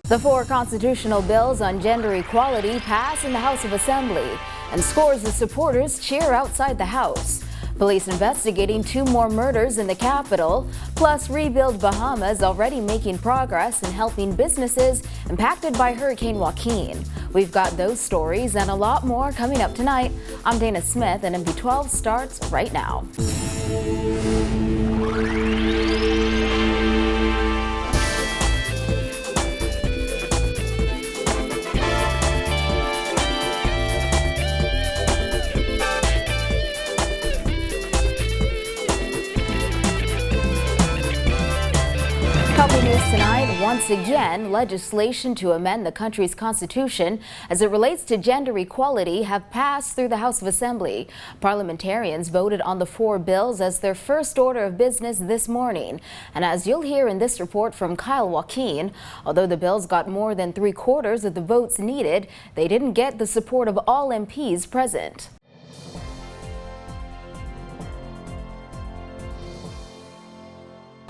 The 4 constitutional bills on gender equality pass in the House of Assembly, and scores of supporters cheer outside the House. Police investigating 2 more murders in the capital, plus Rebuild Bahamas already making progress in helping businesses impacted by Hurricane Joaquin. We've got those stories and a lot more coming up tonight. I'm Dana Smith, and MP12 starts right now. Couple news tonight. Once again, legislation to amend the country's constitution as it relates to gender equality have passed through the House of Assembly. Parliamentarians voted on the 4 bills as their first order of business this morning. And as you'll hear in this report from Kyle Joaquin, although the bills got more than 3/4 of the votes needed, they didn't get the support of all MPs present.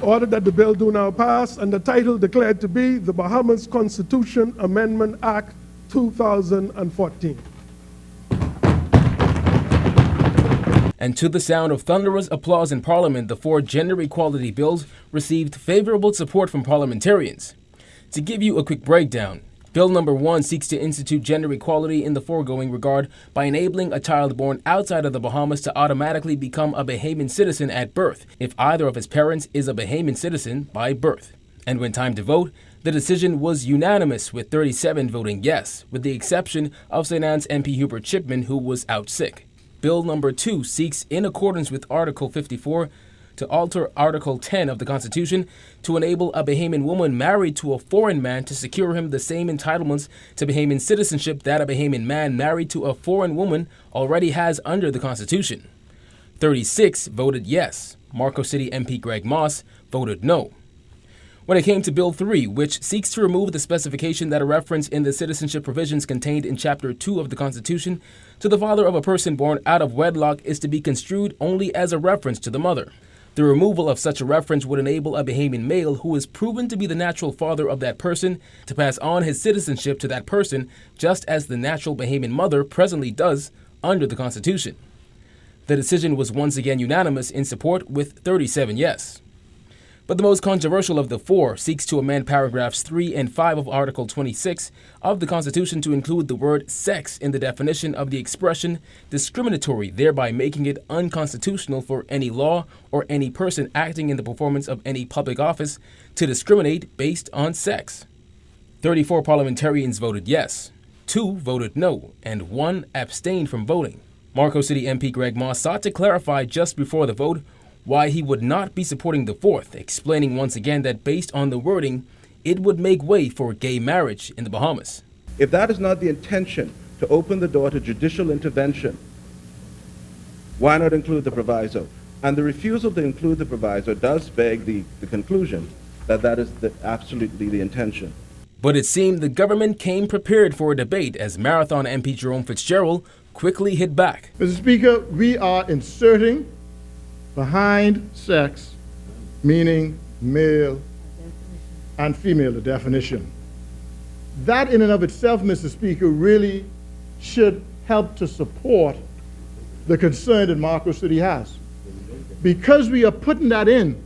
Ordered that the bill do now pass, and the title declared to be the Bahamas Constitution Amendment Act 2014. And to the sound of thunderous applause in Parliament, the 4 gender equality bills received favorable support from parliamentarians. To give you a quick breakdown, Bill number 1 seeks to institute gender equality in the foregoing regard by enabling a child born outside of the Bahamas to automatically become a Bahamian citizen at birth if either of his parents is a Bahamian citizen by birth. And when time to vote, the decision was unanimous with 37 voting yes, with the exception of St. Anne's MP Hubert Chipman, who was out sick. Bill number 2 seeks, in accordance with Article 54, to alter Article 10 of the Constitution to enable a Bahamian woman married to a foreign man to secure him the same entitlements to Bahamian citizenship that a Bahamian man married to a foreign woman already has under the Constitution. 36 voted yes. Marco City MP Greg Moss voted no. When it came to Bill 3, which seeks to remove the specification that a reference in the citizenship provisions contained in Chapter 2 of the Constitution to the father of a person born out of wedlock is to be construed only as a reference to the mother. The removal of such a reference would enable a Bahamian male who is proven to be the natural father of that person to pass on his citizenship to that person, just as the natural Bahamian mother presently does under the Constitution. The decision was once again unanimous in support with 37 yes. But the most controversial of the 4 seeks to amend paragraphs 3 and 5 of Article 26 of the Constitution to include the word sex in the definition of the expression discriminatory, thereby making it unconstitutional for any law or any person acting in the performance of any public office to discriminate based on sex. 34 parliamentarians voted yes, 2 voted no, and 1 abstained from voting. Marco City MP Greg Moss sought to clarify just before the vote why he would not be supporting the 4th, explaining once again that based on the wording, it would make way for gay marriage in the Bahamas. If that is not the intention, to open the door to judicial intervention, why not include the proviso? And the refusal to include the proviso does beg the conclusion that that is absolutely the intention. But it seemed the government came prepared for a debate as Marathon MP Jerome Fitzgerald quickly hit back. Mr. Speaker, we are inserting behind sex, meaning male and female, the definition. That in and of itself, Mr. Speaker, really should help to support the concern that Marco City has. Because we are putting that in,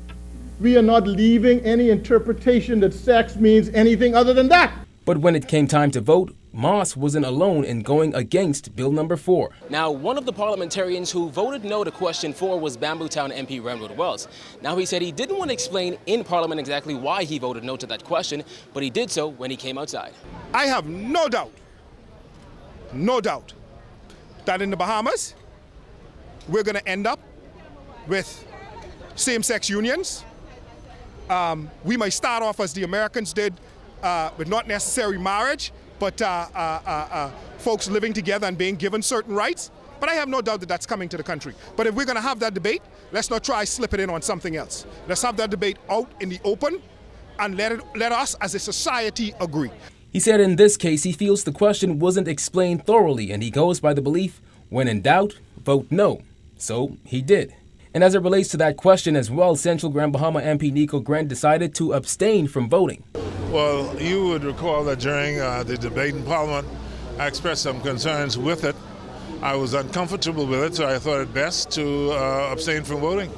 we are not leaving any interpretation that sex means anything other than that. But when it came time to vote, Moss wasn't alone in going against Bill number 4. Now, one of the parliamentarians who voted no to question 4 was Bambootown MP Renwood Wells. Now, he said he didn't want to explain in Parliament exactly why he voted no to that question, but he did so when he came outside. I have no doubt that in the Bahamas, we're going to end up with same-sex unions. We might start off as the Americans did with not necessary marriage, but folks living together and being given certain rights. But I have no doubt that that's coming to the country. But if we're going to have that debate, let's not try to slip it in on something else. Let's have that debate out in the open and let us as a society agree. He said in this case he feels the question wasn't explained thoroughly, and he goes by the belief, when in doubt, vote no. So he did. And as it relates to that question as well, Central Grand Bahama MP Nico Grant decided to abstain from voting. Well, you would recall that during the debate in Parliament, I expressed some concerns with it. I was uncomfortable with it, so I thought it best to abstain from voting.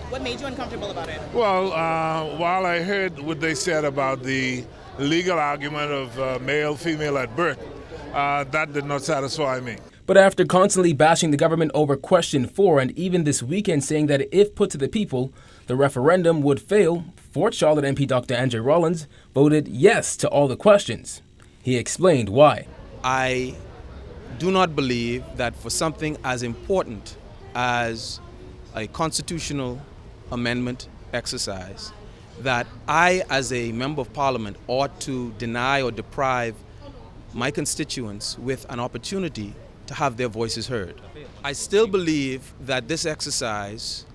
What made you uncomfortable about it? Well, while I heard what they said about the legal argument of male-female at birth, that did not satisfy me. But after constantly bashing the government over question 4 and even this weekend saying that if put to the people, the referendum would fail, Fort Charlotte MP Dr. Andrew Rollins voted yes to all the questions. He explained why. I do not believe that for something as important as a constitutional amendment exercise, that I, as a member of parliament, ought to deny or deprive my constituents with an opportunity to have their voices heard. I still believe that this exercise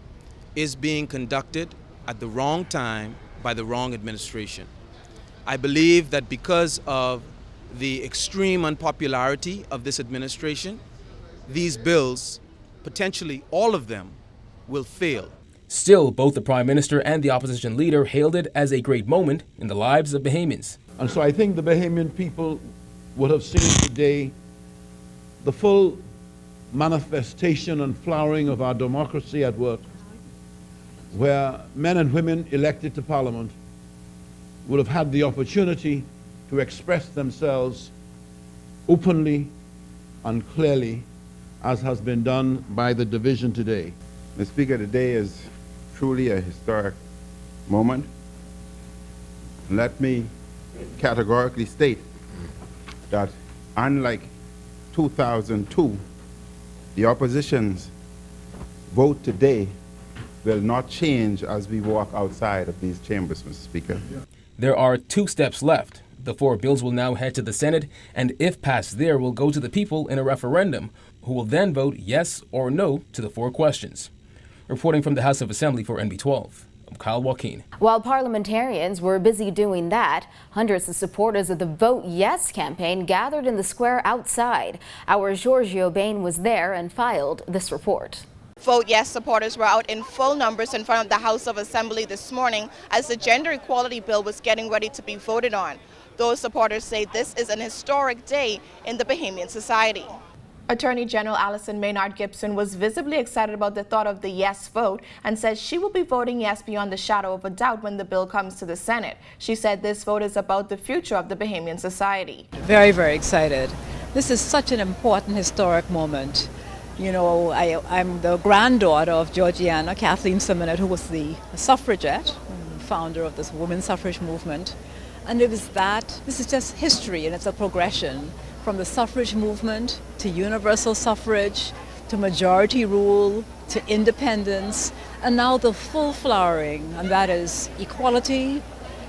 is being conducted at the wrong time by the wrong administration. I believe that because of the extreme unpopularity of this administration, these bills, potentially all of them, will fail. Still, both the Prime Minister and the opposition leader hailed it as a great moment in the lives of Bahamians. And so I think the Bahamian people would have seen today the full manifestation and flowering of our democracy at work, where men and women elected to Parliament would have had the opportunity to express themselves openly and clearly, as has been done by the division today. Mr. Speaker, today is truly a historic moment. Let me categorically state that unlike 2002, the opposition's vote today will not change as we walk outside of these chambers, Mr. Speaker. There are 2 steps left. The 4 bills will now head to the Senate, and if passed there, will go to the people in a referendum, who will then vote yes or no to the 4 questions. Reporting from the House of Assembly for NB12, I'm Kyle Joaquin. While parliamentarians were busy doing that, hundreds of supporters of the Vote Yes campaign gathered in the square outside. Our Giorgio Bain was there and filed this report. Vote Yes supporters were out in full numbers in front of the House of Assembly this morning as the gender equality bill was getting ready to be voted on. Those supporters say this is an historic day in the Bahamian society. Attorney General Alison Maynard Gibson was visibly excited about the thought of the yes vote and says she will be voting yes beyond the shadow of a doubt when the bill comes to the Senate. She said this vote is about the future of the Bahamian society. Very, very excited. This is such an important historic moment. You know, I'm the granddaughter of Georgiana Kathleen Simonet, who was the suffragette, founder of this women's suffrage movement. And it was that, this is just history, and it's a progression from the suffrage movement to universal suffrage, to majority rule, to independence, and now the full flowering, and that is equality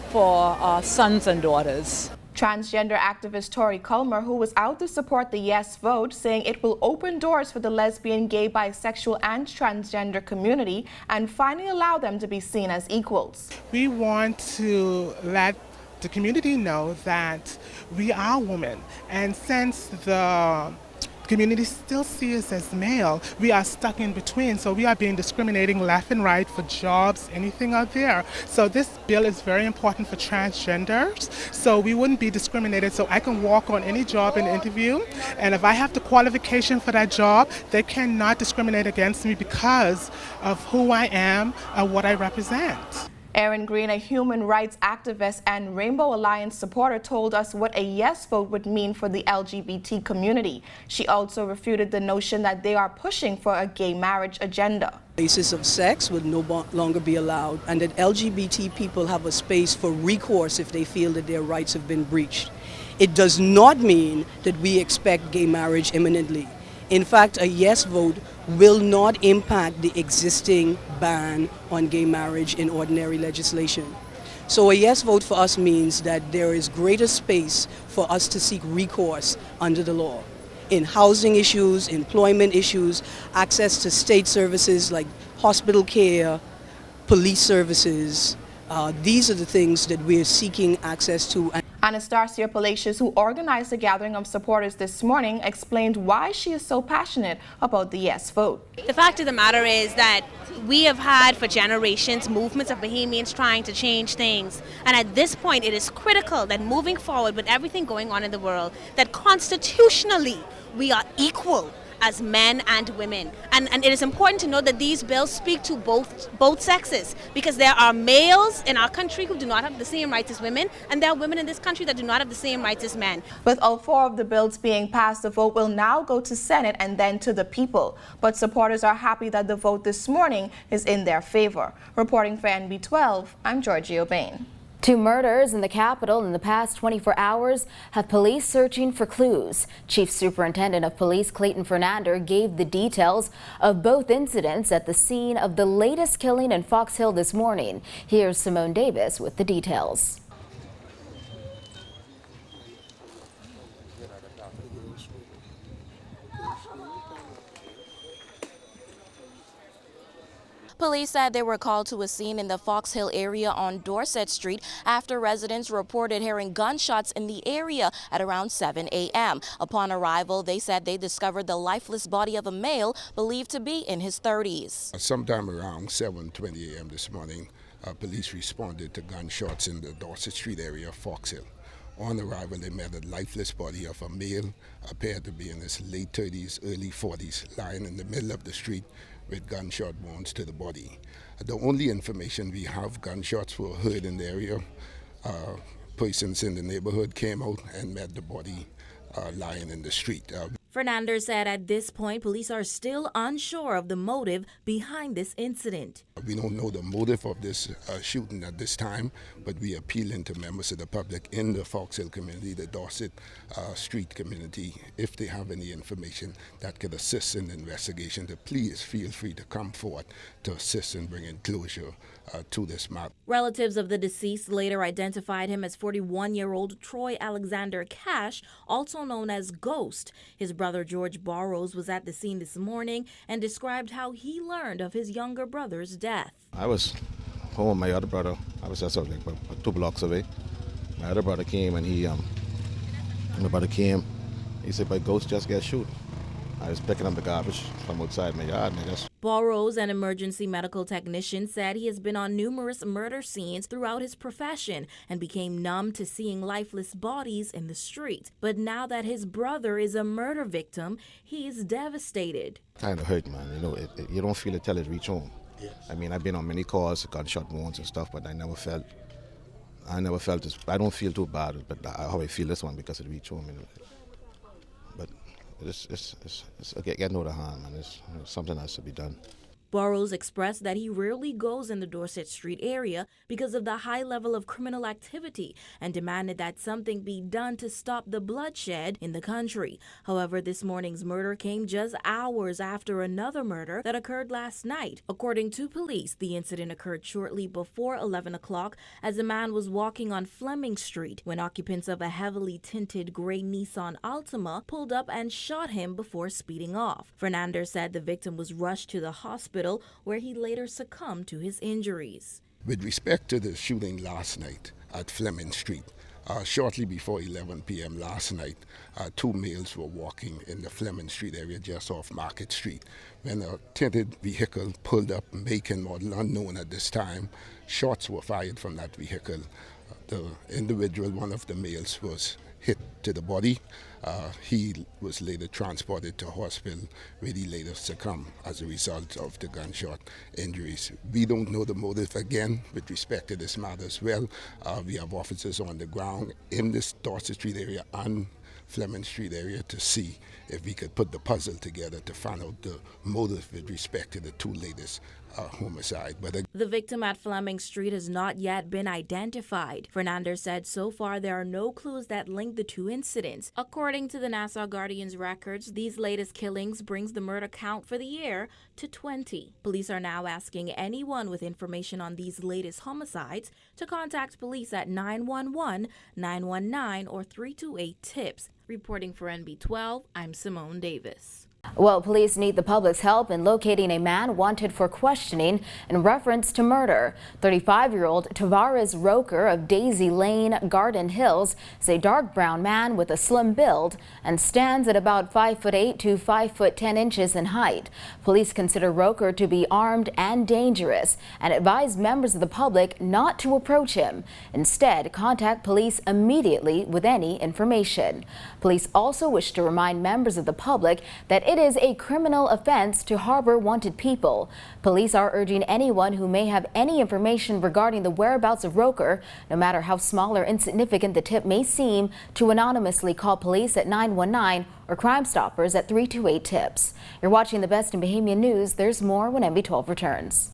for our sons and daughters. Transgender activist Tori Culmer, who was out to support the yes vote, saying it will open doors for the lesbian, gay, bisexual, and transgender community and finally allow them to be seen as equals. We want to let the community know that we are women, and since the community still sees us as male, we are stuck in between, so we are being discriminating left and right for jobs, anything out there. So this bill is very important for transgenders, so we wouldn't be discriminated, so I can walk on any job and interview, and if I have the qualification for that job, they cannot discriminate against me because of who I am and what I represent. Erin Green, a human rights activist and Rainbow Alliance supporter, told us what a yes vote would mean for the LGBT community. She also refuted the notion that they are pushing for a gay marriage agenda. Basis of sex would no longer be allowed, and that LGBT people have a space for recourse if they feel that their rights have been breached. It does not mean that we expect gay marriage imminently. In fact, a yes vote will not impact the existing ban on gay marriage in ordinary legislation. So a yes vote for us means that there is greater space for us to seek recourse under the law in housing issues, employment issues, access to state services like hospital care, police services. These are the things that we're seeking access to. Anastasia Palacios, who organized the gathering of supporters this morning, explained why she is so passionate about the yes vote. The fact of the matter is that we have had for generations movements of Bahamians trying to change things, and at this point it is critical that moving forward with everything going on in the world, that constitutionally we are equal as men and women, and it is important to know that these bills speak to both sexes, because there are males in our country who do not have the same rights as women, and there are women in this country that do not have the same rights as men. With all 4 of the bills being passed, the vote will now go to Senate and then to the people. But supporters are happy that the vote this morning is in their favor. Reporting for NB12, I'm Georgia Bain. 2 murders in the capital in the past 24 hours have police searching for clues. Chief Superintendent of Police Clayton Fernander gave the details of both incidents at the scene of the latest killing in Fox Hill this morning. Here's Simone Davis with the details. Police said they were called to a scene in the Fox Hill area on Dorset Street after residents reported hearing gunshots in the area at around 7 a.m. Upon arrival, they said they discovered the lifeless body of a male believed to be in his 30s. Sometime around 7:20 a.m. this morning, police responded to gunshots in the Dorset Street area of Fox Hill. On arrival, they met a lifeless body of a male, appeared to be in his late 30s, early 40s, lying in the middle of the street with gunshot wounds to the body. The only information we have, gunshots were heard in the area. Persons in the neighborhood came out and met the body lying in the street. Fernander said at this point, police are still unsure of the motive behind this incident. We don't know the motive of this shooting at this time, but we are appealing to members of the public in the Fox Hill community, the Dorset Street community, if they have any information that could assist in the investigation, to please feel free to come forward to assist in bringing closure to this matter. Relatives of the deceased later identified him as 41-year-old Troy Alexander Cash, also known as Ghost. His brother George Burrows was at the scene this morning and described how he learned of his younger brother's death. I was home with my other brother. I was just like 2 blocks away. My other brother came and he said, "My Ghost just get shoot." I was picking up the garbage from outside my yard, and I just... Burrows, an emergency medical technician, said he has been on numerous murder scenes throughout his profession and became numb to seeing lifeless bodies in the street. But now that his brother is a murder victim, he is devastated. Kind of hurt, man. You know, you don't feel it till it reach home. Yes. I mean, I've been on many calls, gunshot wounds and stuff, but I never felt this. I don't feel too bad, but how I feel this one because it reached home. You know. But it's getting out of hand, man. It's something has to be done. Burrows expressed that he rarely goes in the Dorset Street area because of the high level of criminal activity and demanded that something be done to stop the bloodshed in the country. However, this morning's murder came just hours after another murder that occurred last night. According to police, the incident occurred shortly before 11 o'clock as a man was walking on Fleming Street when occupants of a heavily tinted gray Nissan Altima pulled up and shot him before speeding off. Fernander said the victim was rushed to the hospital where he later succumbed to his injuries. With respect to the shooting last night at Fleming Street, shortly before 11 p.m. last night, 2 males were walking in the Fleming Street area just off Market Street when a tinted vehicle pulled up, make and model unknown at this time. Shots were fired from that vehicle. The individual, one of the males, was hit to the body. He was later transported to hospital where he later succumbed as a result of the gunshot injuries. We don't know the motive again with respect to this matter as well. We have officers on the ground in this Dorset Street area and Fleming Street area to see if we could put the puzzle together to find out the motive with respect to the 2 latest homicide. The victim at Fleming Street has not yet been identified. Fernander said so far there are no clues that link the 2 incidents. According to the Nassau Guardian's records, these latest killings brings the murder count for the year to 20. Police are now asking anyone with information on these latest homicides to contact police at 911, 919, or 328-TIPS. Reporting for NB12, I'm Simone Davis. Well, police need the public's help in locating a man wanted for questioning in reference to murder. 35-year-old Tavares Roker of Daisy Lane, Garden Hills, is a dark brown man with a slim build and stands at about 5'8" to 5'10" in height. Police consider Roker to be armed and dangerous and advise members of the public not to approach him. Instead, contact police immediately with any information. Police also wish to remind members of the public that it is a criminal offense to harbor wanted people. Police are urging anyone who may have any information regarding the whereabouts of Roker, no matter how small or insignificant the tip may seem, to anonymously call police at 919 or Crime Stoppers at 328-TIPS. You're watching the best in Bahamian news. There's more when MB12 returns.